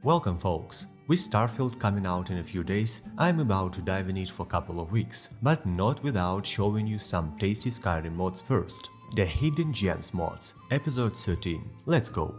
Welcome folks! With Starfield coming out in a few days, I'm about to dive in it for a couple of weeks, but not without showing you some tasty Skyrim mods first. The Hidden Gems mods, episode 13. Let's go!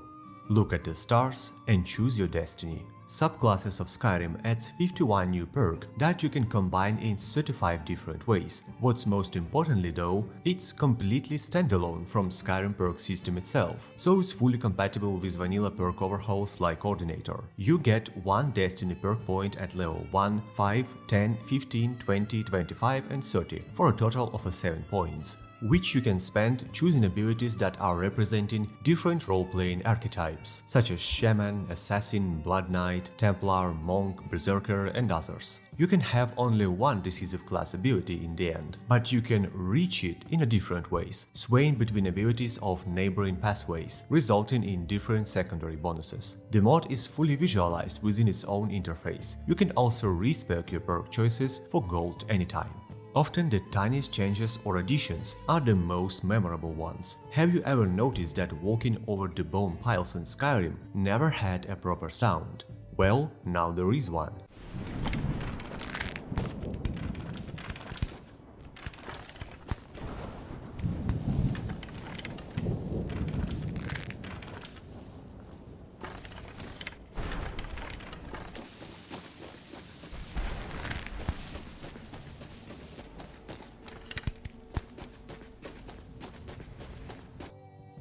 Look at the stars and choose your destiny. Subclasses of Skyrim adds 51 new perks that you can combine in 35 different ways. What's most importantly though, it's completely standalone from Skyrim perk system itself, so it's fully compatible with vanilla perk overhauls like Coordinator. You get 1 destiny perk point at level 1, 5, 10, 15, 20, 25 and 30 for a total of 7 points, which you can spend choosing abilities that are representing different role-playing archetypes, such as Shaman, Assassin, Blood Knight, Templar, Monk, Berserker and others. You can have only one decisive class ability in the end, but you can reach it in different ways, swaying between abilities of neighboring pathways, resulting in different secondary bonuses. The mod is fully visualized within its own interface. You can also respec your perk choices for gold anytime. Often the tiniest changes or additions are the most memorable ones. Have you ever noticed that walking over the bone piles in Skyrim never had a proper sound? Well, now there is one.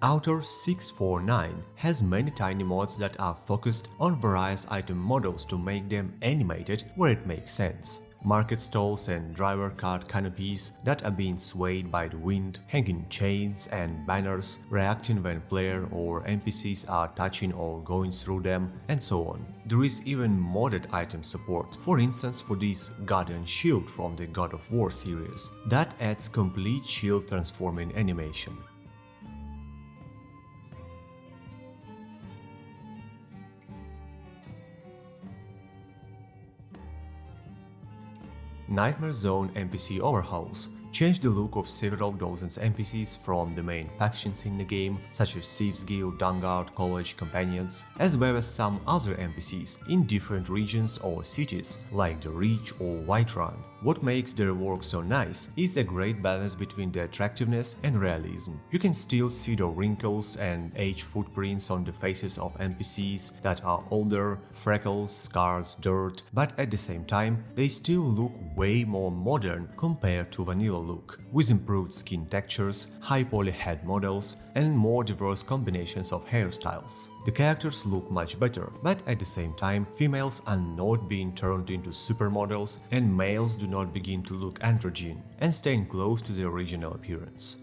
Outer 649 has many tiny mods that are focused on various item models to make them animated where it makes sense. Market stalls and driver cart canopies that are being swayed by the wind, hanging chains and banners reacting when player or NPCs are touching or going through them, and so on. There is even modded item support, for instance for this Guardian Shield from the God of War series, that adds complete shield transforming animation. Nightmarezone NPC Overhauls changed the look of several dozens NPCs from the main factions in the game, such as Thieves Guild, Dawnguard, College, Companions, as well as some other NPCs in different regions or cities, like the Reach or Whiterun. What makes their work so nice is a great balance between the attractiveness and realism. You can still see the wrinkles and age footprints on the faces of NPCs that are older, freckles, scars, dirt, but at the same time, they still look way more modern compared to vanilla look, with improved skin textures, high poly head models, and more diverse combinations of hairstyles. The characters look much better, but at the same time, females are not being turned into supermodels and males do not begin to look androgyne and staying close to their original appearance.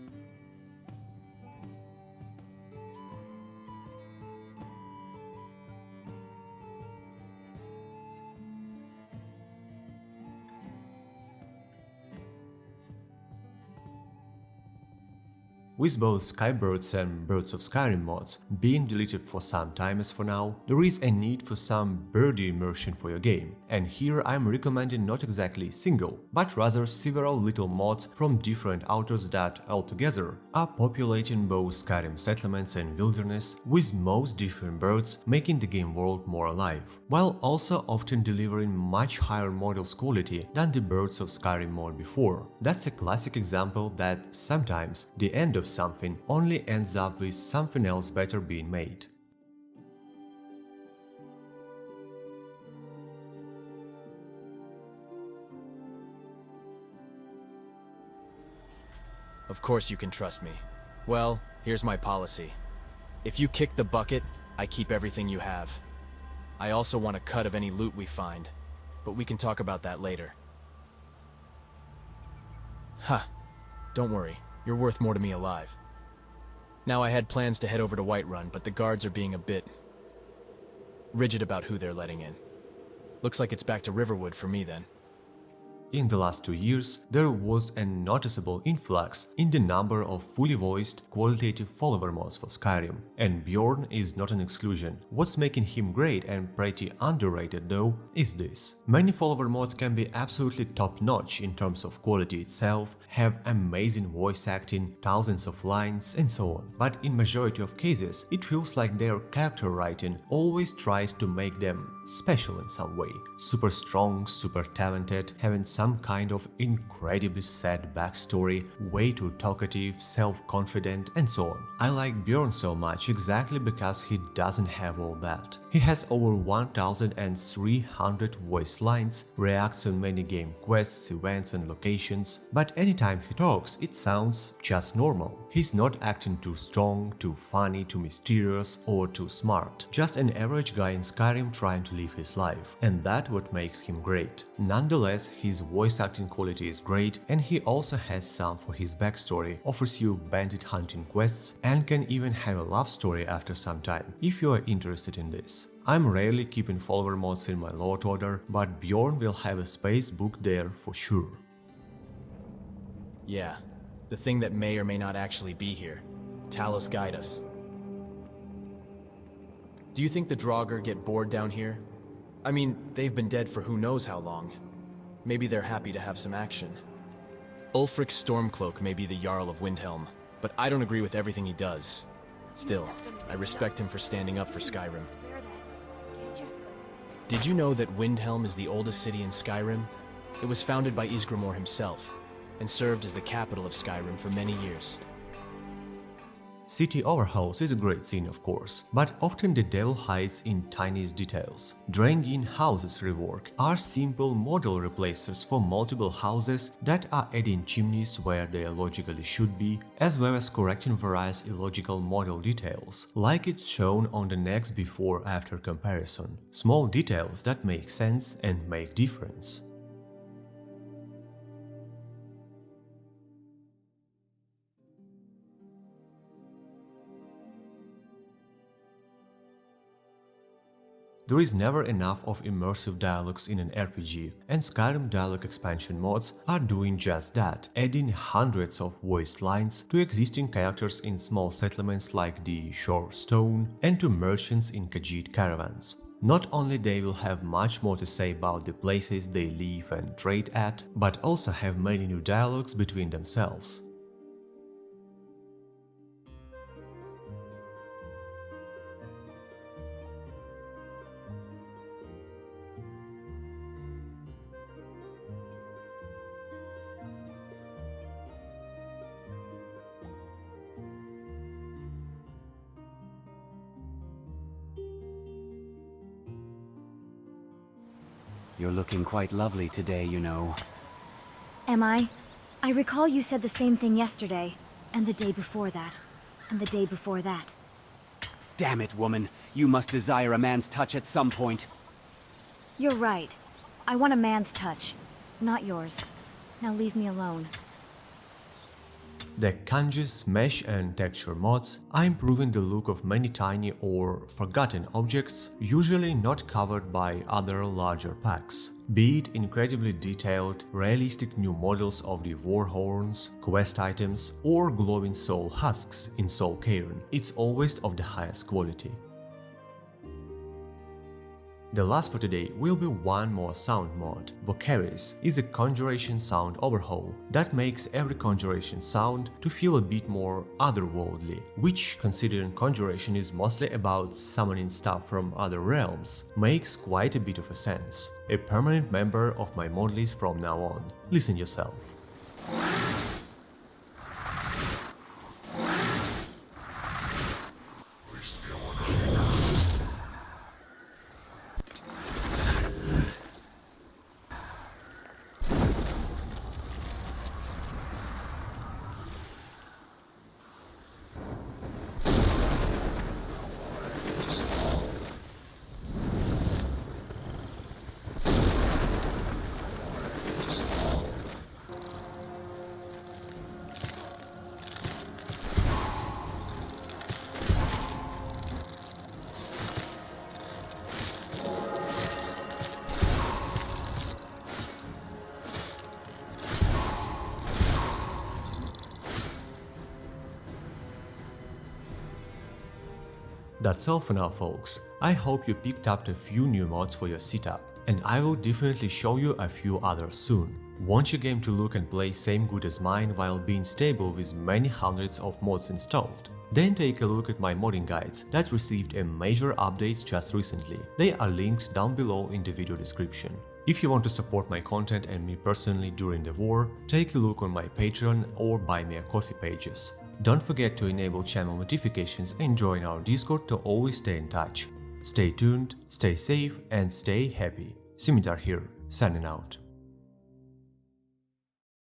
With both Skybirds and Birds of Skyrim mods being deleted for some time as for now, there is a need for some birdie immersion for your game, and here I'm recommending not exactly single, but rather several little mods from different authors that, altogether, are populating both Skyrim settlements and wilderness with most different birds, making the game world more alive, while also often delivering much higher models quality than the Birds of Skyrim mod before. That's a classic example that sometimes the end of something only ends up with something else better being made. Of course you can trust me. Well, here's my policy. If you kick the bucket, I keep everything you have. I also want a cut of any loot we find, but we can talk about that later. Don't worry. You're worth more to me alive. Now I had plans to head over to Whiterun, but the guards are being a bit rigid about who they're letting in. Looks like it's back to Riverwood for me then. In the last 2 years, there was a noticeable influx in the number of fully voiced, qualitative follower mods for Skyrim, and Bjorn is not an exclusion. What's making him great and pretty underrated though is this. Many follower mods can be absolutely top-notch in terms of quality itself, have amazing voice acting, thousands of lines, and so on, but in majority of cases, it feels like their character writing always tries to make them special in some way. Super strong, super talented, having some kind of incredibly sad backstory, way too talkative, self-confident, and so on. I like Bjorn so much exactly because he doesn't have all that. He has over 1,300 voice lines, reacts on many game quests, events and locations, but anytime he talks, it sounds just normal. He's not acting too strong, too funny, too mysterious, or too smart. Just an average guy in Skyrim trying to live his life, and that's what makes him great. Nonetheless, his voice acting quality is great, and he also has some for his backstory, offers you bandit hunting quests, and can even have a love story after some time, if you are interested in this. I'm rarely keeping follower mods in my load order, but Bjorn will have a space booked there for sure. Yeah, the thing that may or may not actually be here. Talos guide us. Do you think the Draugr get bored down here? I mean, they've been dead for who knows how long. Maybe they're happy to have some action. Ulfric's Stormcloak may be the Jarl of Windhelm, but I don't agree with everything he does. Still, I respect him for standing up for Skyrim. Did you know that Windhelm is the oldest city in Skyrim? It was founded by Ysgramor himself, and served as the capital of Skyrim for many years. City Overhauls is a great scene of course, but often the devil hides in tiniest details. Drengin Houses Rework are simple model replacers for multiple houses that are adding chimneys where they logically should be, as well as correcting various illogical model details, like it's shown on the next before-after comparison. Small details that make sense and make difference. There is never enough of immersive dialogues in an RPG, and Skyrim dialogue expansion mods are doing just that, adding hundreds of voice lines to existing characters in small settlements like the Shore Stone and to merchants in Khajiit caravans. Not only they will have much more to say about the places they live and trade at, but also have many new dialogues between themselves. You're looking quite lovely today, you know. Am I? I recall you said the same thing yesterday, and the day before that, and the day before that. Damn it, woman. You must desire a man's touch at some point. You're right. I want a man's touch, not yours. Now leave me alone. The Kanjs, mesh and texture mods are improving the look of many tiny or forgotten objects usually not covered by other larger packs. Be it incredibly detailed, realistic new models of the war horns, quest items, or glowing soul husks in Soul Cairn, it's always of the highest quality. The last for today will be one more sound mod. Vocaris is a Conjuration Sound Overhaul that makes every conjuration sound to feel a bit more otherworldly, which, considering conjuration is mostly about summoning stuff from other realms, makes quite a bit of a sense. A permanent member of my mod list from now on. Listen yourself. That's all for now, folks. I hope you picked up a few new mods for your setup, and I will definitely show you a few others soon. Want your game to look and play same good as mine while being stable with many hundreds of mods installed? Then take a look at my modding guides that received a major updates just recently. They are linked down below in the video description. If you want to support my content and me personally during the war, take a look on my Patreon or Buy Me a Coffee pages. Don't forget to enable channel notifications and join our Discord to always stay in touch. Stay tuned, stay safe and stay happy. Sinitar here, signing out.